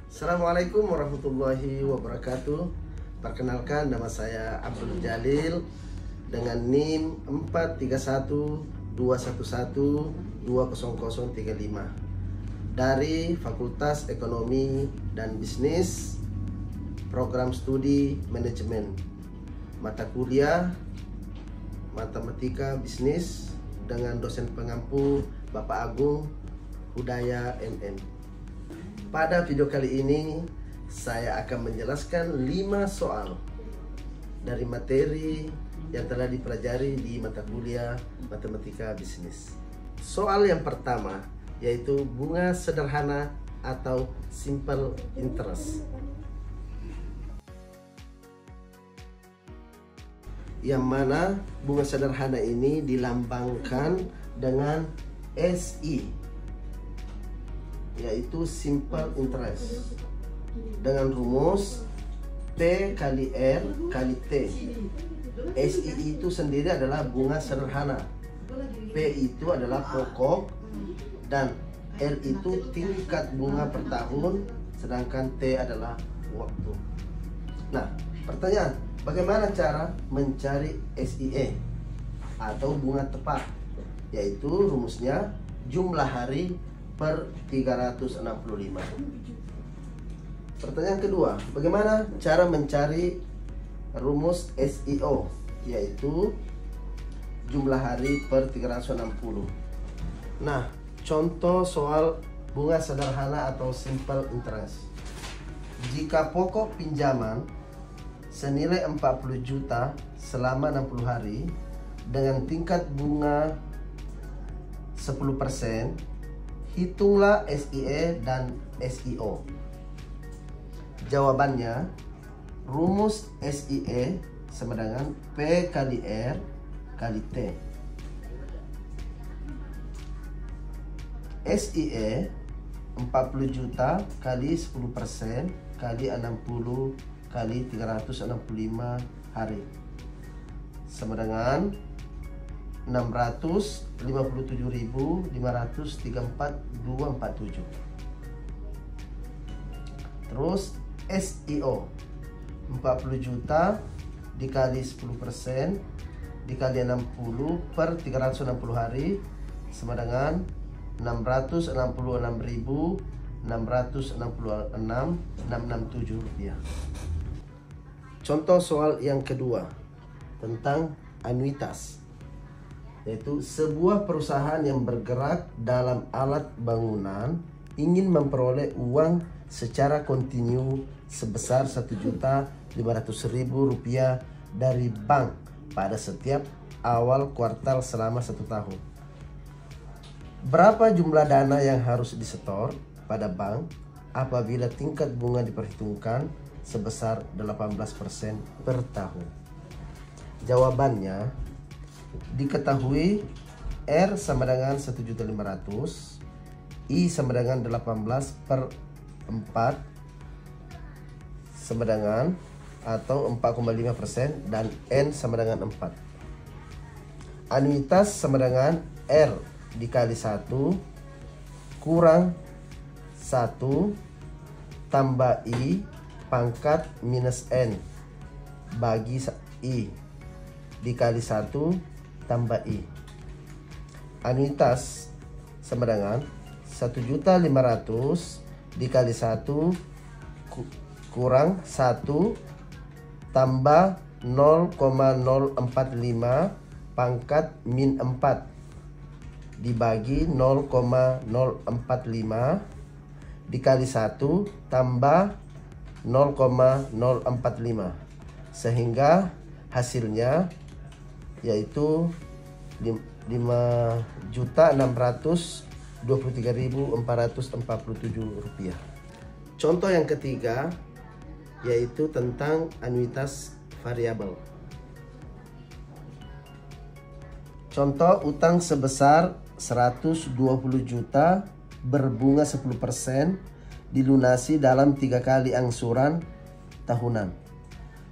Assalamualaikum warahmatullahi wabarakatuh. Perkenalkan, nama saya Abdul Jalil dengan NIM 43121120035 dari Fakultas Ekonomi dan Bisnis, Program Studi Manajemen, mata kuliah Matematika Bisnis dengan dosen pengampu Bapak Agung Hudaya MM. Pada video kali ini saya akan menjelaskan 5 soal dari materi yang telah dipelajari di mata kuliah Matematika Bisnis. Soal yang pertama yaitu bunga sederhana atau simple interest, yang mana bunga sederhana ini dilambangkan dengan SI, yaitu simple interest, dengan rumus P kali R kali T. SI itu sendiri adalah bunga sederhana, P itu adalah pokok, dan R itu tingkat bunga per tahun, sedangkan T adalah waktu. Nah, pertanyaan, bagaimana cara mencari SIE atau bunga tepat? Yaitu rumusnya jumlah hari per 365. Pertanyaan kedua, bagaimana cara mencari rumus SIO, yaitu jumlah hari per 360. Nah, contoh soal bunga sederhana atau simple interest. Jika pokok pinjaman senilai 40 juta selama 60 hari dengan tingkat bunga 10%, hitunglah SIE dan SIO. Jawabannya, rumus SIE sama dengan P kali R kali T. SIE 40 juta kali 10% kali 60 kali 365 hari sama dengan 657.534.247. Terus SIO 40 juta dikali 10% dikali 60 per 360 hari sama dengan 666.666.667 rupiah. Contoh soal yang kedua tentang anuitas, yaitu sebuah perusahaan yang bergerak dalam alat bangunan ingin memperoleh uang secara kontinu sebesar Rp1.500.000 dari bank pada setiap awal kuartal selama 1 tahun. Berapa jumlah dana yang harus disetor pada bank apabila tingkat bunga diperhitungkan sebesar 18% per tahun? Jawabannya, diketahui R sama dengan 1.500.000, I sama dengan 18/4 sama dengan atau 4,5%, dan N sama dengan 4. Anuitas sama dengan R dikali 1 kurang 1 tambah I pangkat minus N bagi I dikali 1 tambah I. Anuitas sama dengan 1.500.000 dikali 1 kurang 1 tambah 0,045 pangkat min 4 dibagi 0,045 dikali 1 tambah 0,045, sehingga hasilnya yaitu 5.623.447 rupiah. Contoh yang ketiga yaitu tentang anuitas variabel. Contoh utang sebesar 120 juta berbunga 10% dilunasi dalam 3 kali angsuran tahunan.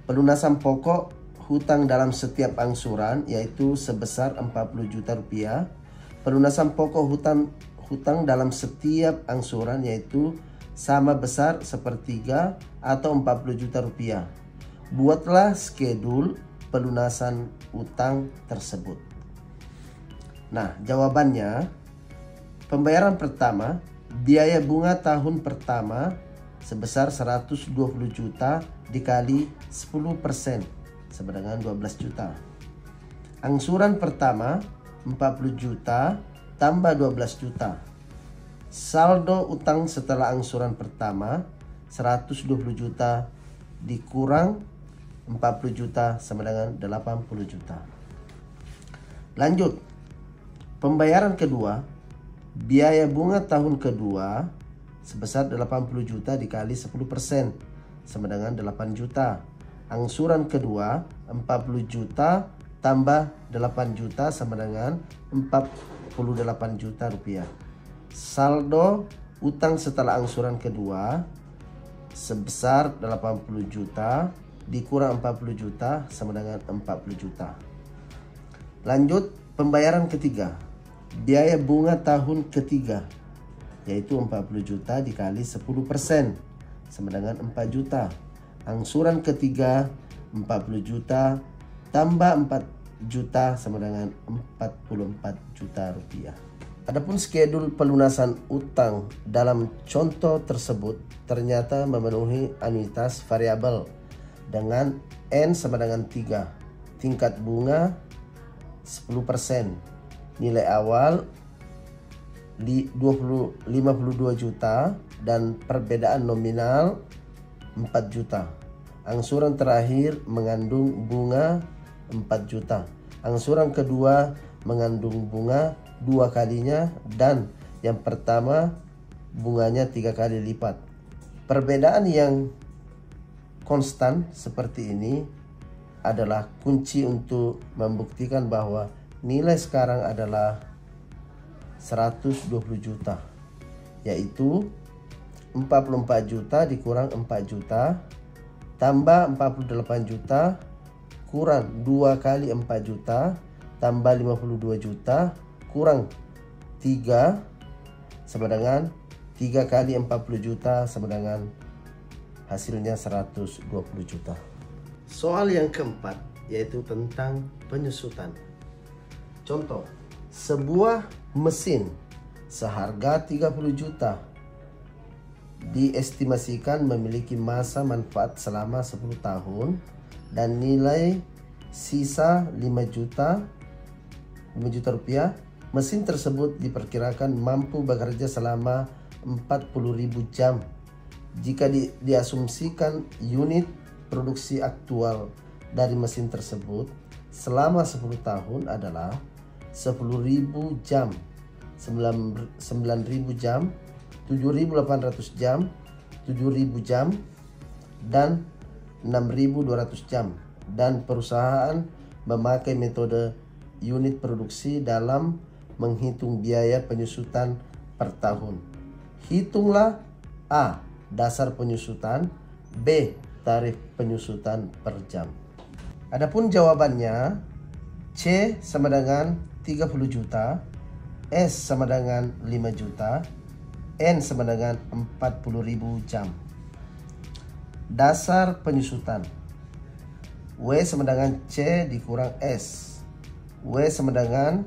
Pelunasan pokok hutang dalam setiap angsuran yaitu sebesar 40 juta rupiah. Pelunasan pokok hutang dalam setiap angsuran yaitu sama besar sepertiga atau 40 juta rupiah. Buatlah skedul pelunasan utang tersebut. Nah, jawabannya, pembayaran pertama, biaya bunga tahun pertama sebesar 120 juta dikali 10% sama dengan 12 juta. Angsuran pertama 40 juta tambah 12 juta. Saldo utang setelah angsuran pertama 120 juta dikurang 40 juta sama dengan 80 juta. Lanjut, pembayaran kedua, biaya bunga tahun kedua sebesar 80 juta dikali 10% sama dengan 8 juta. Angsuran kedua 40 juta tambah 8 juta sama dengan 48 juta rupiah. Saldo utang setelah angsuran kedua sebesar 80 juta dikurang 40 juta sama dengan 40 juta. Lanjut, pembayaran ketiga, biaya bunga tahun ketiga yaitu 40 juta dikali 10% sama dengan 4 juta. Angsuran ketiga 40 juta tambah 4 juta sama dengan 44 juta rupiah. Adapun skedul pelunasan utang dalam contoh tersebut ternyata memenuhi anuitas variabel dengan N sama dengan 3, tingkat bunga 10%, nilai awal 52 juta dan perbedaan nominal 4 juta. Angsuran terakhir mengandung bunga 4 juta. Angsuran kedua mengandung bunga 2 kalinya dan yang pertama bunganya 3 kali lipat. Perbedaan yang konstan seperti ini adalah kunci untuk membuktikan bahwa nilai sekarang adalah 120 juta, yaitu 44 juta dikurang 4 juta tambah 48 juta kurang 2 kali 4 juta tambah 52 juta kurang 3 sama dengan 3 kali 40 juta sama dengan hasilnya 120 juta. Soal yang keempat yaitu tentang penyusutan. Contoh, sebuah mesin seharga 30 juta diestimasikan memiliki masa manfaat selama 10 tahun dan nilai sisa 5 juta rupiah. Mesin tersebut diperkirakan mampu bekerja selama 40.000 jam. Jika diasumsikan unit produksi aktual dari mesin tersebut selama 10 tahun adalah 10.000 jam, 9.000 jam, 7.800 jam, 7.000 jam, dan 6.200 jam, dan perusahaan memakai metode unit produksi dalam menghitung biaya penyusutan per tahun. Hitunglah A. Dasar penyusutan, B. Tarif penyusutan per jam. Adapun jawabannya, C sama dengan 30 juta, S sama dengan 5 juta, N sama dengan 40.000 jam. Dasar penyusutan, W sama dengan C dikurang S. W sama dengan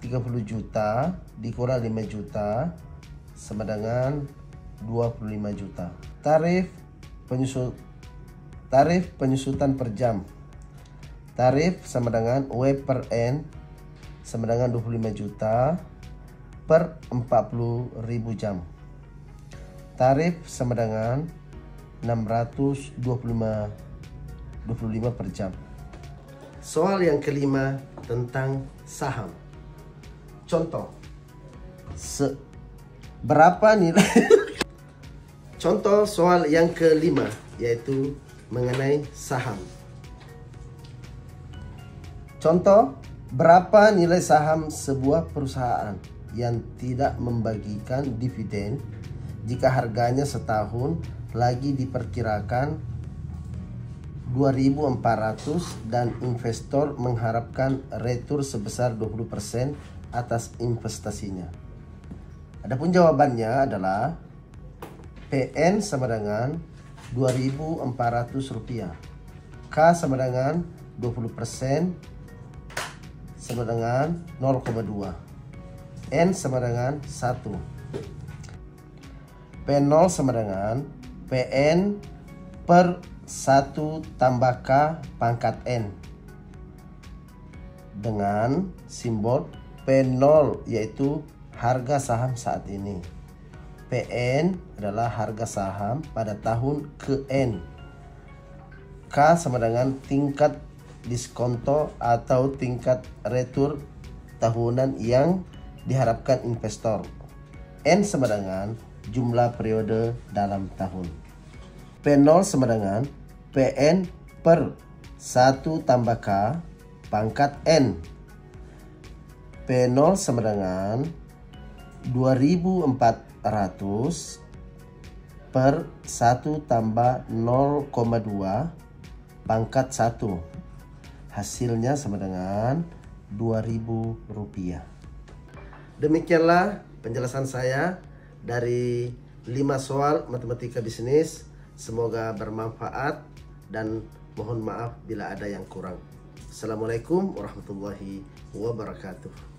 30 juta dikurang 5 juta sama dengan 25 juta. Tarif penyusutan per jam. Tarif sama dengan W per N sama dengan 25 juta per 40.000 jam. Tarif sama dengan 625 per jam. Soal yang kelima tentang saham. Contoh, berapa nilai Contoh soal yang kelima yaitu mengenai saham. Contoh, berapa nilai saham sebuah perusahaan yang tidak membagikan dividen jika harganya setahun lagi diperkirakan 2.400 dan investor mengharapkan retur sebesar 20% atas investasinya. Adapun jawabannya adalah PN sama dengan Rp2.400. K sama dengan 20% sama dengan 0,2. N sama dengan 1. P0 sama dengan PN per 1 tambah K pangkat N dengan simbol P0 yaitu harga saham saat ini. PN adalah harga saham pada tahun ke-N. K sama dengan tingkat diskonto atau tingkat retur tahunan yang diharapkan investor. N sama dengan jumlah periode dalam tahun. P0 sama dengan PN per 1 tambah K pangkat N. P0 sama dengan 2.400 per 1 tambah 0,2 pangkat 1. Hasilnya sama dengan Rp2.000. Demikianlah penjelasan saya dari 5 soal matematika bisnis. Semoga bermanfaat dan mohon maaf bila ada yang kurang. Assalamualaikum warahmatullahi wabarakatuh.